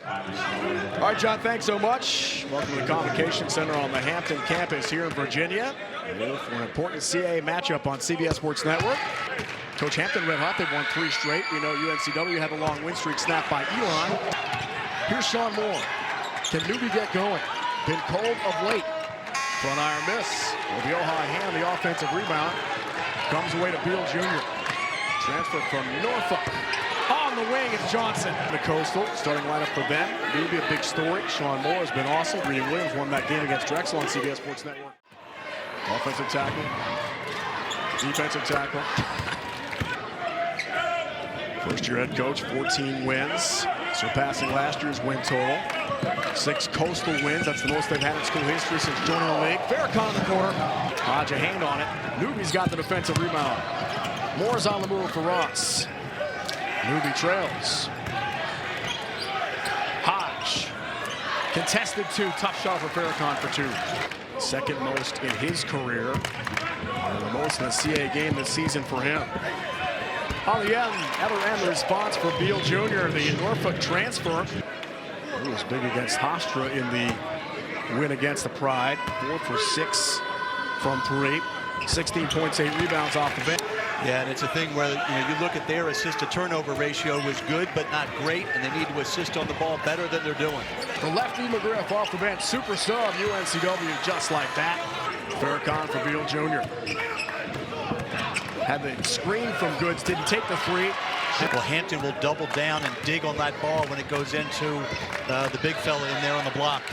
All right, John, thanks so much. Welcome to the Convocation Center on the Hampton campus here in Virginia for an important CAA matchup on CBS Sports Network. Coach Hampton red hot. They've won 3 straight. We know UNCW had a long win streak snapped by Elon. Here's Sean Moore. Can Newby get going? Been cold of late. Front iron miss. Obioha hand the offensive rebound. Comes away to Beal Jr. Transfer from Norfolk. On the wing, it's Johnson. The Coastal, starting lineup for them. Newby, a big story. Sean Moore has been awesome. Greedy Williams won that game against Drexel on CBS Sports Network. Offensive tackle. Defensive tackle. First-year head coach, 14 wins, surpassing last year's win total. 6 Coastal wins. That's the most they've had in school history since joining the league. Farrakhan in the corner. Hodge a hand on it. Newby's got the defensive rebound. Moore's on the move for Ross. Newby trails. Hodge. Contested 2. Tough shot for Farrakhan for 2. Second most in his career. And the most in a CAA game this season for him. On the other end, the response for Beal Jr., the Norfolk transfer. He was big against Hofstra in the win against the Pride. 4 for 6 from 3. 16 points, 8 rebounds off the bench. Yeah, and it's a thing where you look at their assist-to-turnover ratio was good, but not great, and they need to assist on the ball better than they're doing. The lefty McGriff off the bench, super sub, UNCW just like that. Farrakhan for Beal Jr. Had the screen from Goods, didn't take the 3. Well, Hampton will double down and dig on that ball when it goes into the big fella in there on the block.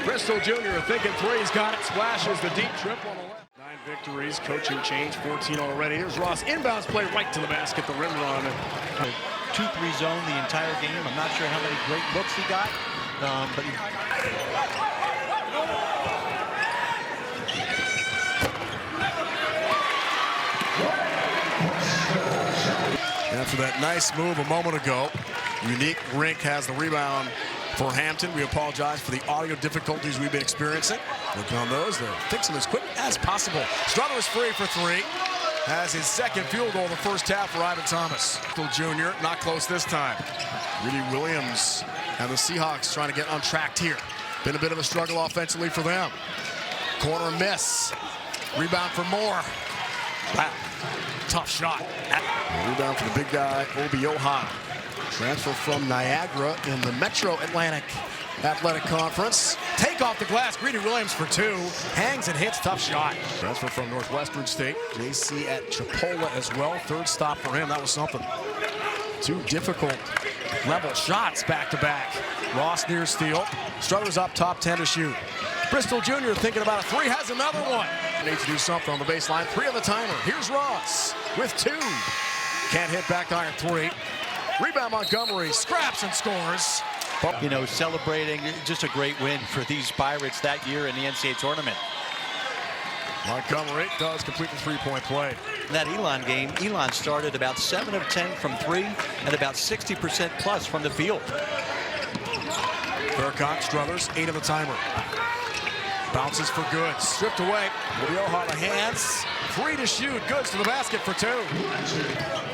Bristol Jr. thinking 3, he's got it, splashes the deep trip on the left. 9 victories, coaching change, 14 already. Here's Ross, inbounds play right to the basket, the rim run. 2-3 zone the entire game. I'm not sure how many great looks he got, but after that nice move a moment ago, Unique Rink has the rebound for Hampton. We apologize for the audio difficulties we've been experiencing. Working on those, they'll fix them as quick as possible. Strother is free for 3. Has his second field goal in the first half for Ivan Thomas. Phil Jr. not close this time. Greedy Williams and the Seahawks trying to get untracked here. Been a bit of a struggle offensively for them. Corner miss. Rebound for Moore. Wow. Tough shot. Rebound for the big guy, Obioha. Transfer from Niagara in the Metro Atlantic Athletic Conference. Take off the glass, Greedy Williams for 2. Hangs and hits, tough shot. Transfer from Northwestern State. JC at Chipola as well. 3rd stop for him, that was something. 2 difficult level shots back to back. Ross near steal. Struthers up top, 10 to shoot. Bristol Jr. thinking about a 3, has another one. Needs to do something on the baseline. 3 on the timer. Here's Ross with 2. Can't hit back iron 3. Rebound Montgomery, scraps and scores. You know, celebrating just a great win for these Pirates that year in the NCAA tournament. Montgomery does complete the 3-point play. In that Elon game, Elon started about 7 of 10 from 3 and about 60% plus from the field. Farrakhan, Struthers, 8 of the timer. Bounces for Goods, stripped away. Obioha the hands, 3 to shoot. Goods to the basket for 2.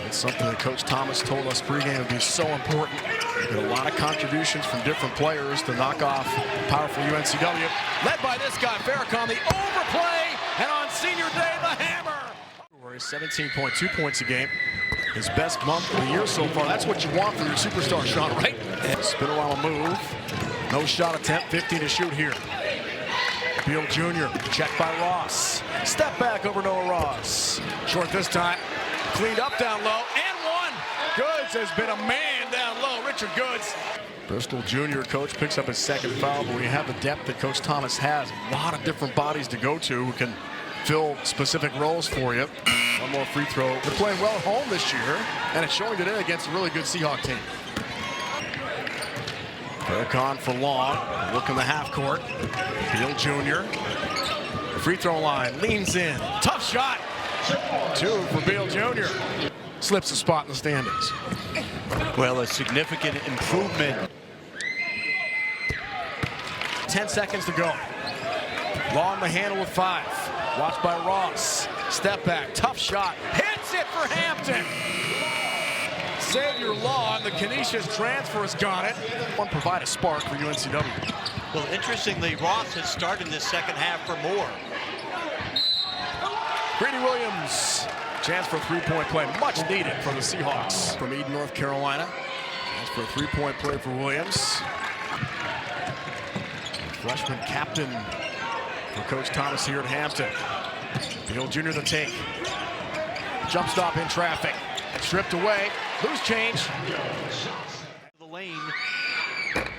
It's something that Coach Thomas told us pregame would be so important. Get a lot of contributions from different players to knock off powerful UNCW. Led by this guy, Farrakhan, the overplay, and on senior day, the hammer. 17.2 points a game. His best month of the year so far. That's what you want for your superstar, Sean, right? Spin around a move. No shot attempt, 15 to shoot here. Beal Jr. checked by Ross. Step back over Noah Ross. Short this time. Cleaned up down low and 1. Goods has been a man down low. Richard Goods. Bristol Jr. coach picks up his 2nd foul, but when you have the depth that Coach Thomas has, a lot of different bodies to go to who can fill specific roles for you. 1 more free throw. They're playing well at home this year, and it's showing today against a really good Seahawk team. Farrakhan for long. Look in the half court. Beal Jr. Free throw line. Leans in. Tough shot. 2 for Beal Jr. Slips a spot in the standings. Well, a significant improvement. 10 seconds to go. Law on the handle with 5. Watched by Ross. Step back. Tough shot. Hits it for Hampton. Xavier Law, and the Canisius transfer has got it. One provide a spark for UNCW. Well, interestingly, Ross has started this second half for Moore. Grady Williams, chance for a three-point play, much needed for the Seahawks. From Eden, North Carolina, chance for a three-point play for Williams. Freshman captain for Coach Thomas here at Hampton. Beal Jr. the take. Jump stop in traffic. Stripped away. Loose change. The lane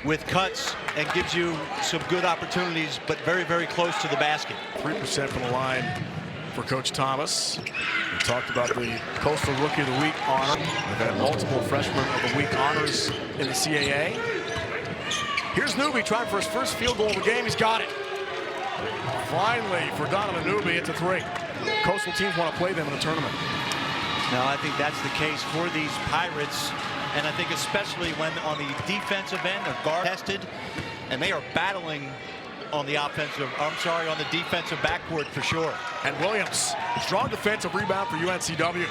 with cuts and gives you some good opportunities, but very, very close to the basket. 3% from the line for Coach Thomas. We talked about the Coastal Rookie of the Week honor. We've had multiple Freshman of the Week honors in the CAA. Here's Newby trying for his first field goal of the game. He's got it. Finally, for Donovan Newby, it's a three. Coastal teams want to play them in the tournament. No, I think that's the case for these Pirates. And I think especially when on the defensive end, they're guard tested, and they are battling on the on the defensive backboard for sure. And Williams, strong defensive rebound for UNCW.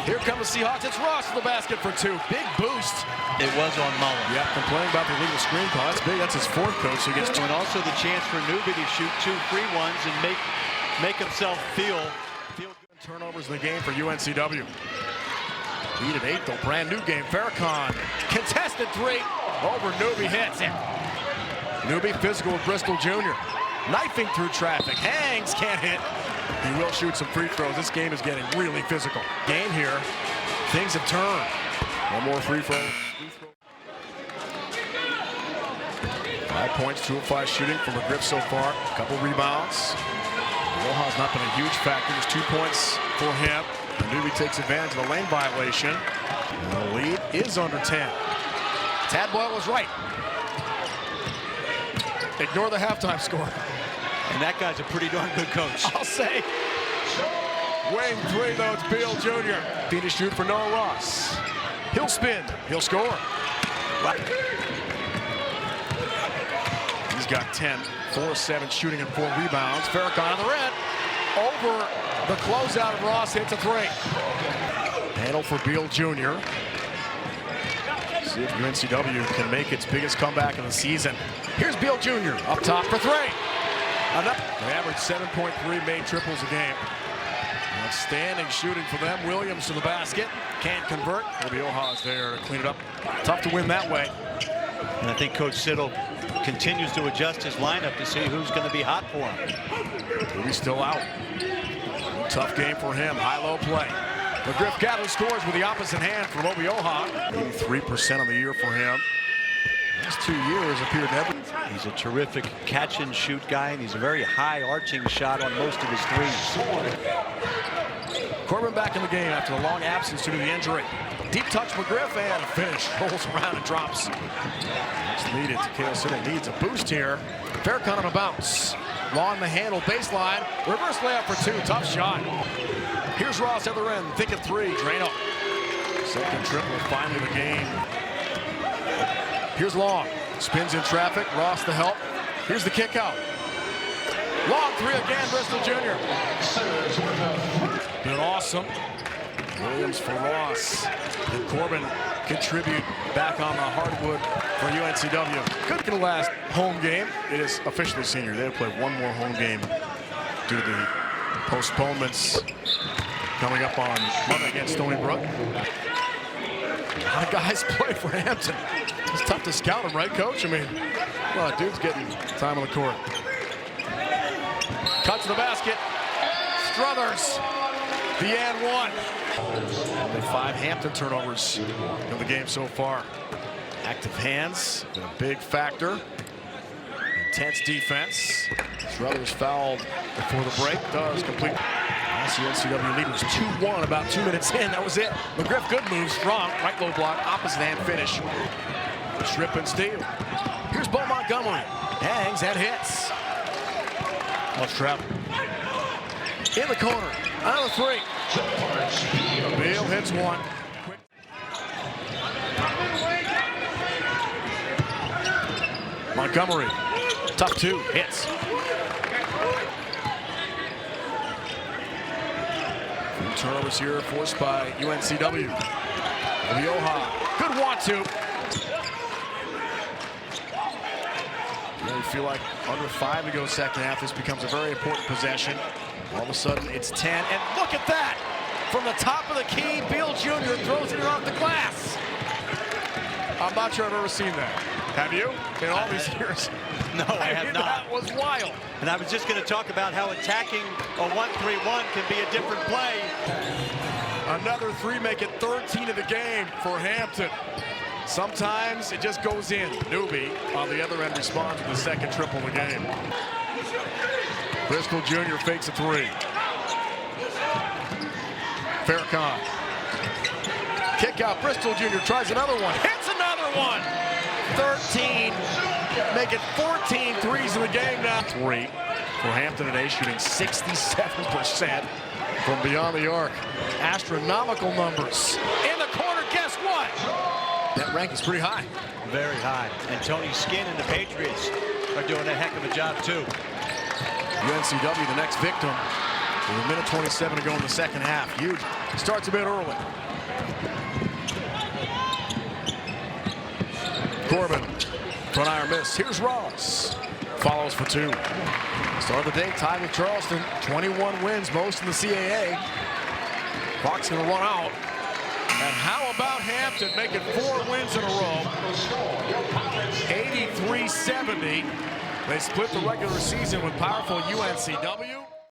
Here come the Seahawks. It's Ross to the basket for two. Big boost. It was on Mullen. Yeah, complaining about the illegal screen call. That's big. That's his fourth, coach. He gets two. And also the chance for Newby to shoot 2 free ones and make himself feel good. Turnovers in the game for UNCW. Lead at 8, though. Brand new game. Farrakhan, contested three. Over Newby, hits it. Newby physical with Bristol Jr. Knifing through traffic. Hangs, can't hit. He will shoot some free throws. This game is getting really physical. Game here. Things have turned. One more free throw. 5 points, 2 of 5 shooting from McGriff so far. A couple rebounds. Rojas not been a huge factor. Just 2 points for him. Newby takes advantage of the lane violation. And the lead is under 10. Tad Boyle was right. Ignore the halftime score. And that guy's a pretty darn good coach. I'll say. Wing three, though. It's Beal Jr. Finish shoot for Noah Ross. He'll spin. He'll score. He's got 10. 4-7 shooting and 4 rebounds. Farrakhan on the red. Over the closeout of Ross, hits a three. Handle for Beal Jr. See if UNCW can make its biggest comeback of the season. Here's Beal Jr. up top for three. They average 7.3 made triples a game. Outstanding shooting for them. Williams to the basket. Can't convert. It'll be Oha's there to clean it up. Tough to win that way. And I think Coach Siddle continues to adjust his lineup to see who's going to be hot for him. He's still out. Tough game for him. High-low play. McGriff gathers scores with the opposite hand for Obi Oha. 83% on the year for him. Last 2 years appeared never. He's a terrific catch-and-shoot guy, and he's a very high-arching shot on most of his threes. Corbin back in the game after a long absence due to the injury. Deep touch McGriff and a finish. Rolls around and drops. It's needed. Takeo City needs a boost here. Farrakhan on a bounce. Law on the handle, baseline. Reverse layup for two. Tough shot. Here's Ross at the end. Thinking three. Drano. Second triple, finally the game. Here's Long. Spins in traffic. Ross the help. Here's the kick out. Long three again, Bristol Jr. Been awesome. Williams for Ross. And Corbin contribute back on the hardwood for UNCW. Good for the last home game. It is officially senior. They'll play one more home game due to the postponements coming up on Monday against Stony Brook. A lot of guys play for Hampton. It's tough to scout them, right, Coach? I mean, a lot of dudes getting time on the court. Cut to the basket. Struthers. The and one. Only 5 Hampton turnovers in the game so far. Active hands, been a big factor. Intense defense. Struthers fouled before the break. Does complete. Last UNCW lead was 2-1 about 2 minutes in. That was it. McGriff, good move, strong. Right low block, opposite hand finish. Strip and steal. Here's Bo Montgomery. Hangs and hits. Let's travel. In the corner. On the three. Beal hits one. Montgomery. Tough two. Hits. Two turnovers here forced by UNCW. Rioja, good 1-2. You feel like under 5 to go second half. This becomes a very important possession. All of a sudden, it's 10, and look at that! From the top of the key, Beal Jr. throws it off the glass. I'm not sure I've ever seen that. Have you? In all these years? No, I have not. That was wild. And I was just going to talk about how attacking a 1-3-1 can be a different play. Another 3, make it 13 of the game for Hampton. Sometimes it just goes in. Newby on the other end responds with the second triple of the game. Bristol Jr. fakes a 3. Faircon. Kick out. Bristol Jr. tries another one. Hits another one. 13. Make it 14 threes in the game now. 3 for Hampton today, shooting 67% from beyond the arc. Astronomical numbers. In the corner, guess what? That rank is pretty high. Very high. And Tony Skinn and the Patriots are doing a heck of a job, too. UNCW, the next victim, with a minute 27 to go in the second half. Huge. Starts a bit early. Corbin, front iron miss. Here's Ross. Follows for 2. Start of the day tied with Charleston. 21 wins, most in the CAA. Clock's going to run out. And how about Hampton making 4 wins in a row? 83-70. They split the regular season with powerful UNCW.